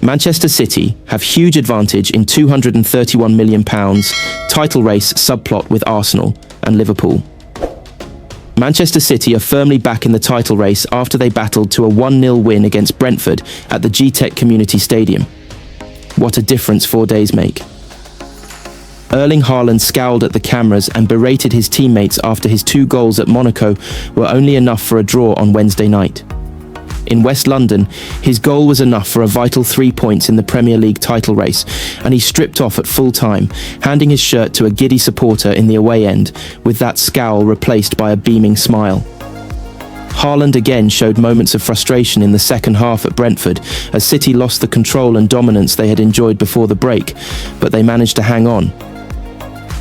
Manchester City have huge advantage in £231 million title race subplot with Arsenal and Liverpool. Manchester City are firmly back in the title race after they battled to a 1-0 win against Brentford at the Etihad Community Stadium. What a difference 4 days make. Erling Haaland scowled at the cameras and berated his teammates after his 2 goals at Monaco were only enough for a draw on Wednesday night. In West London, his goal was enough for a vital 3 points in the Premier League title race, and he stripped off at full time, handing his shirt to a giddy supporter in the away end, with that scowl replaced by a beaming smile. Haaland again showed moments of frustration in the second half at Brentford, as City lost the control and dominance they had enjoyed before the break, but they managed to hang on.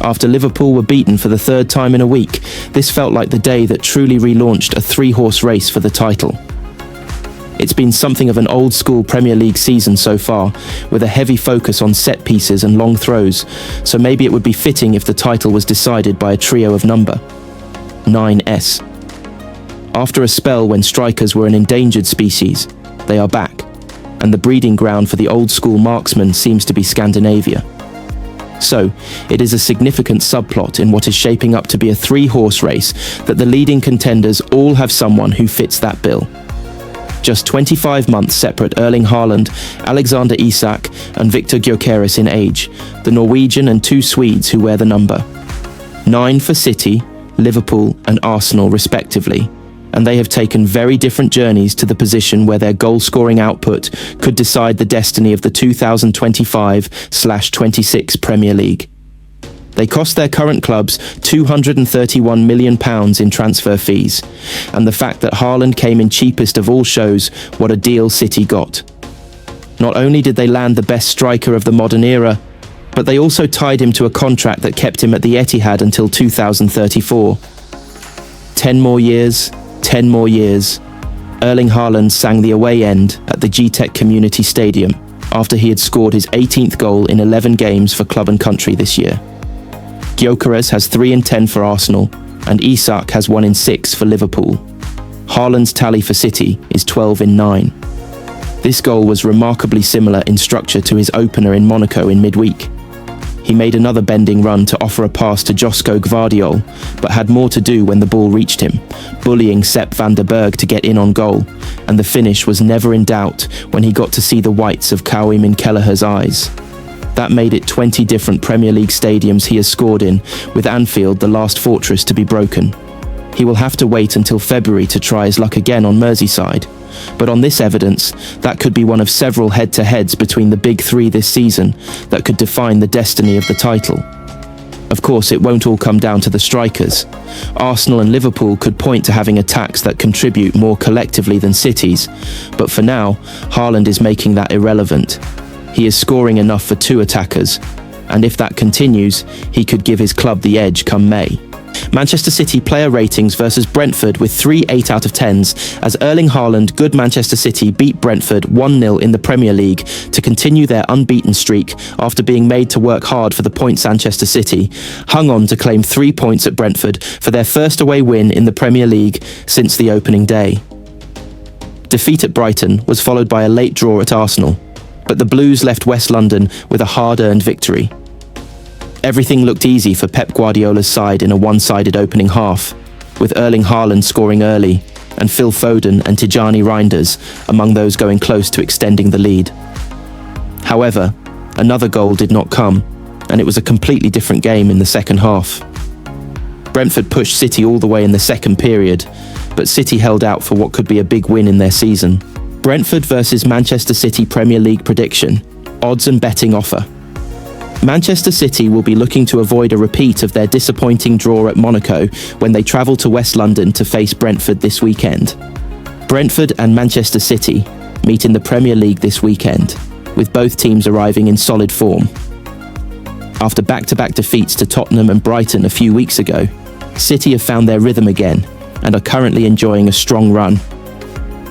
After Liverpool were beaten for the 3rd time in a week, this felt like the day that truly relaunched a 3-horse race for the title. It's been something of an old-school Premier League season so far, with a heavy focus on set pieces and long throws, so maybe it would be fitting if the title was decided by a trio of number 9S. After a spell when strikers were an endangered species, they are back, and the breeding ground for the old-school marksman seems to be Scandinavia. So, it is a significant subplot in what is shaping up to be a 3-horse race that the leading contenders all have someone who fits that bill. Just 25 months separate Erling Haaland, Alexander Isak and Victor Gyökeres in age, the Norwegian and 2 Swedes who wear the number 9 for City, Liverpool and Arsenal respectively, and they have taken very different journeys to the position where their goal-scoring output could decide the destiny of the 2025/26 Premier League. They cost their current clubs £231 million in transfer fees, and the fact that Haaland came in cheapest of all shows what a deal City got. Not only did they land the best striker of the modern era, but they also tied him to a contract that kept him at the Etihad until 2034. 10 more years, 10 more years. Erling Haaland sang the away end at the Etihad Community Stadium after he had scored his 18th goal in 11 games for club and country this year. Gyökeres has 3 in 10 for Arsenal, and Isak has 1 in 6 for Liverpool. Haaland's tally for City is 12 in 9. This goal was remarkably similar in structure to his opener in Monaco in midweek. He made another bending run to offer a pass to Josko Gvardiol, but had more to do when the ball reached him, bullying Sepp van der Berg to get in on goal, and the finish was never in doubt when he got to see the whites of Khaoumi Kelleher's eyes. That made it 20 different Premier League stadiums he has scored in, with Anfield the last fortress to be broken. He will have to wait until February to try his luck again on Merseyside, but on this evidence, that could be one of several head-to-heads between the big 3 this season that could define the destiny of the title. Of course, it won't all come down to the strikers. Arsenal and Liverpool could point to having attacks that contribute more collectively than City's, but for now, Haaland is making that irrelevant. He is scoring enough for 2 attackers, and if that continues, he could give his club the edge come May. Manchester City player ratings versus Brentford with 3 8 out of 10s as Erling Haaland, good Manchester City beat Brentford 1-0 in the Premier League to continue their unbeaten streak after being made to work hard for the points. Manchester City hung on to claim 3 points at Brentford for their first away win in the Premier League since the opening day. Defeat at Brighton was followed by a late draw at Arsenal, but the Blues left West London with a hard-earned victory. Everything looked easy for Pep Guardiola's side in a one-sided opening half, with Erling Haaland scoring early and Phil Foden and Tijani Reinders among those going close to extending the lead. However, another goal did not come, and it was a completely different game in the second half. Brentford pushed City all the way in the second period, but City held out for what could be a big win in their season. Brentford versus Manchester City Premier League prediction, odds and betting offer. Manchester City will be looking to avoid a repeat of their disappointing draw at Monaco when they travel to West London to face Brentford this weekend. Brentford and Manchester City meet in the Premier League this weekend, with both teams arriving in solid form. After back-to-back defeats to Tottenham and Brighton a few weeks ago, City have found their rhythm again and are currently enjoying a strong run.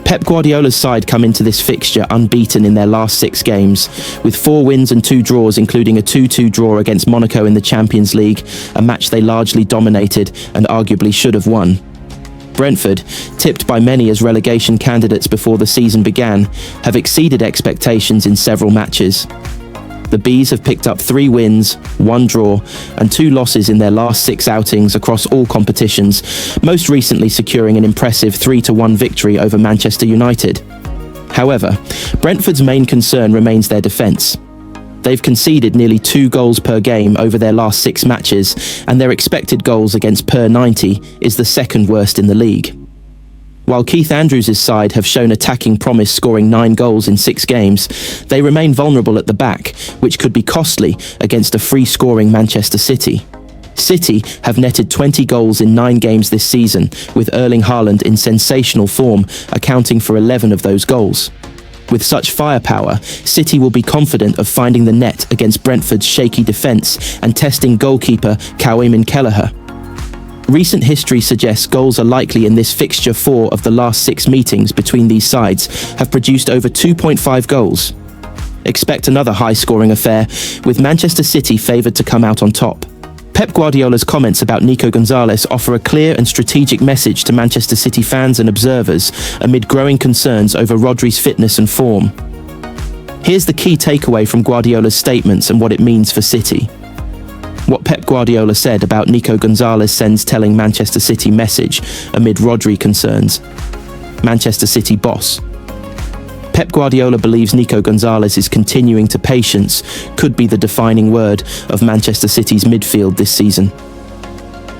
Pep Guardiola's side come into this fixture unbeaten in their last 6 games, with 4 wins and 2 draws, including a 2-2 draw against Monaco in the Champions League, a match they largely dominated and arguably should have won. Brentford, tipped by many as relegation candidates before the season began, have exceeded expectations in several matches. The Bees have picked up 3 wins, 1 draw, and 2 losses in their last 6 outings across all competitions, most recently securing an impressive 3-1 victory over Manchester United. However, Brentford's main concern remains their defence. They've conceded nearly 2 goals per game over their last 6 matches, and their expected goals against per 90 is the second worst in the league. While Keith Andrews' side have shown attacking promise, scoring 9 goals in 6 games, they remain vulnerable at the back, which could be costly against a free-scoring Manchester City. City have netted 20 goals in 9 games this season, with Erling Haaland in sensational form, accounting for 11 of those goals. With such firepower, City will be confident of finding the net against Brentford's shaky defence and testing goalkeeper Kawhimin Kelleher. Recent history suggests goals are likely in this fixture. 4 of the last 6 meetings between these sides have produced over 2.5 goals. Expect another high-scoring affair, with Manchester City favoured to come out on top. Pep Guardiola's comments about Nico Gonzalez offer a clear and strategic message to Manchester City fans and observers amid growing concerns over Rodri's fitness and form. Here's the key takeaway from Guardiola's statements and what it means for City. What Pep Guardiola said about Nico Gonzalez sends telling Manchester City message amid Rodri concerns. Manchester City boss. Pep Guardiola believes Nico Gonzalez's continuing to patience could be the defining word of Manchester City's midfield this season.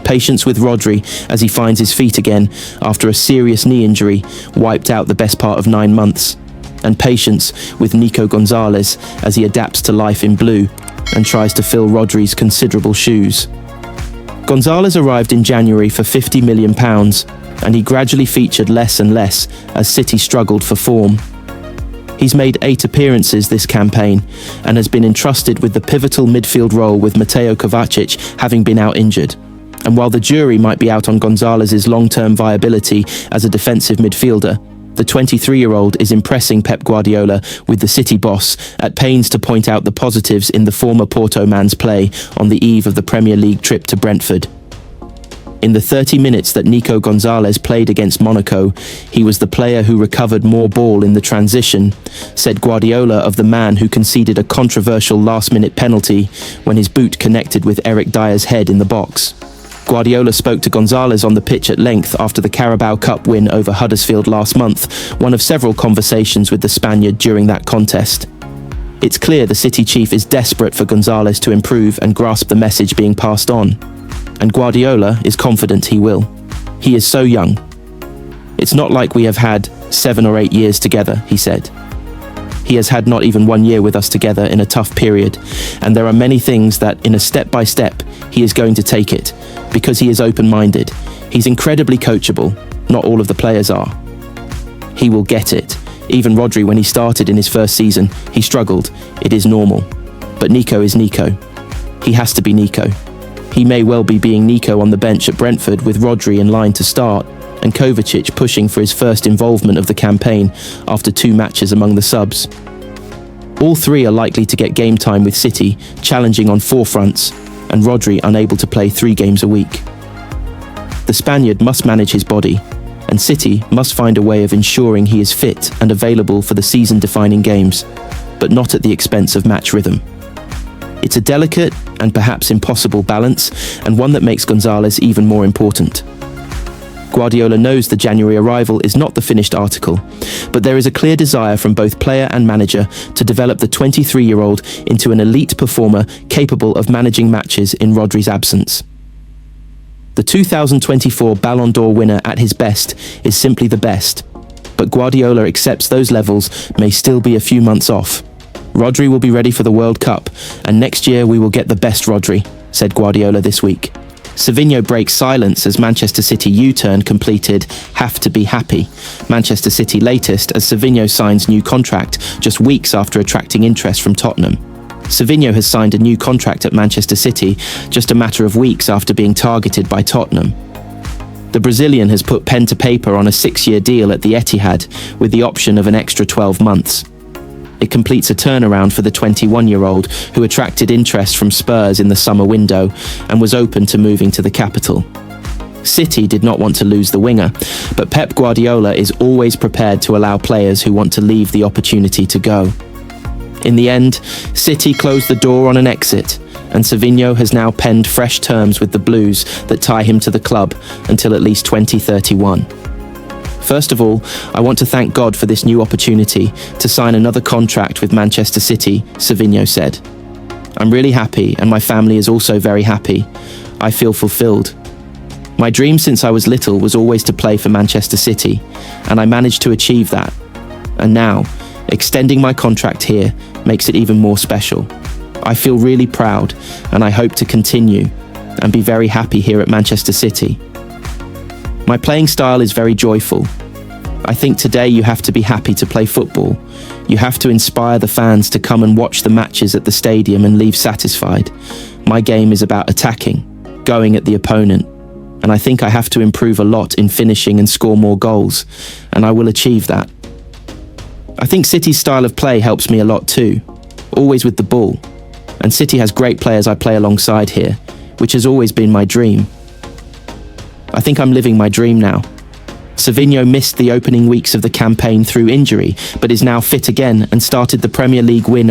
Patience with Rodri as he finds his feet again after a serious knee injury wiped out the best part of 9 months. And patience with Nico Gonzalez as he adapts to life in blue and tries to fill Rodri's considerable shoes. Gonzalez arrived in January for £50 million, and he gradually featured less and less as City struggled for form. He's made 8 appearances this campaign and has been entrusted with the pivotal midfield role, with Mateo Kovacic having been out injured. And while the jury might be out on Gonzalez's long-term viability as a defensive midfielder, the 23-year-old is impressing Pep Guardiola, with the City boss at pains to point out the positives in the former Porto man's play on the eve of the Premier League trip to Brentford. In the 30 minutes that Nico Gonzalez played against Monaco, he was the player who recovered more ball in the transition, said Guardiola of the man who conceded a controversial last-minute penalty when his boot connected with Eric Dyer's head in the box. Guardiola spoke to Gonzalez on the pitch at length after the Carabao Cup win over Huddersfield last month, one of several conversations with the Spaniard during that contest. It's clear the City chief is desperate for Gonzalez to improve and grasp the message being passed on. And Guardiola is confident he will. He is so young. It's not like we have had 7 or 8 years together, he said. He has had not even 1 year with us together in a tough period, and there are many things that, in a step-by-step, he is going to take it, because he is open-minded. He's incredibly coachable. Not all of the players are. He will get it. Even Rodri, when he started in his first season, he struggled. It is normal. But Nico is Nico. He has to be Nico. He may well be being Nico on the bench at Brentford, with Rodri in line to start, and Kovacic pushing for his first involvement of the campaign after 2 matches among the subs. All 3 are likely to get game time, with City challenging on 4 fronts, and Rodri unable to play 3 games a week. The Spaniard must manage his body, and City must find a way of ensuring he is fit and available for the season-defining games, but not at the expense of match rhythm. It's a delicate and perhaps impossible balance, and one that makes Gonzalez even more important. Guardiola knows the January arrival is not the finished article, but there is a clear desire from both player and manager to develop the 23-year-old into an elite performer capable of managing matches in Rodri's absence. The 2024 Ballon d'Or winner at his best is simply the best, but Guardiola accepts those levels may still be a few months off. Rodri will be ready for the World Cup, and next year we will get the best Rodri, said Guardiola this week. Savinho breaks silence as Manchester City U-turn completed. Have to be happy. Manchester City latest as Savinho signs new contract just weeks after attracting interest from Tottenham. Savinho has signed a new contract at Manchester City just a matter of weeks after being targeted by Tottenham. The Brazilian has put pen to paper on a 6-year deal at the Etihad with the option of an extra 12 months. It completes a turnaround for the 21-year-old who attracted interest from Spurs in the summer window and was open to moving to the capital. City did not want to lose the winger, but Pep Guardiola is always prepared to allow players who want to leave the opportunity to go. In the end, City closed the door on an exit, and Savinho has now penned fresh terms with the Blues that tie him to the club until at least 2031. First of all, I want to thank God for this new opportunity to sign another contract with Manchester City, Savinho said. I'm really happy, and my family is also very happy. I feel fulfilled. My dream since I was little was always to play for Manchester City, and I managed to achieve that. And now, extending my contract here makes it even more special. I feel really proud, and I hope to continue and be very happy here at Manchester City. My playing style is very joyful. I think today you have to be happy to play football. You have to inspire the fans to come and watch the matches at the stadium and leave satisfied. My game is about attacking, going at the opponent, and I think I have to improve a lot in finishing and score more goals, and I will achieve that. I think City's style of play helps me a lot too, always with the ball, and City has great players I play alongside here, which has always been my dream. I think I'm living my dream now. Savinho missed the opening weeks of the campaign through injury, but is now fit again and started the Premier League win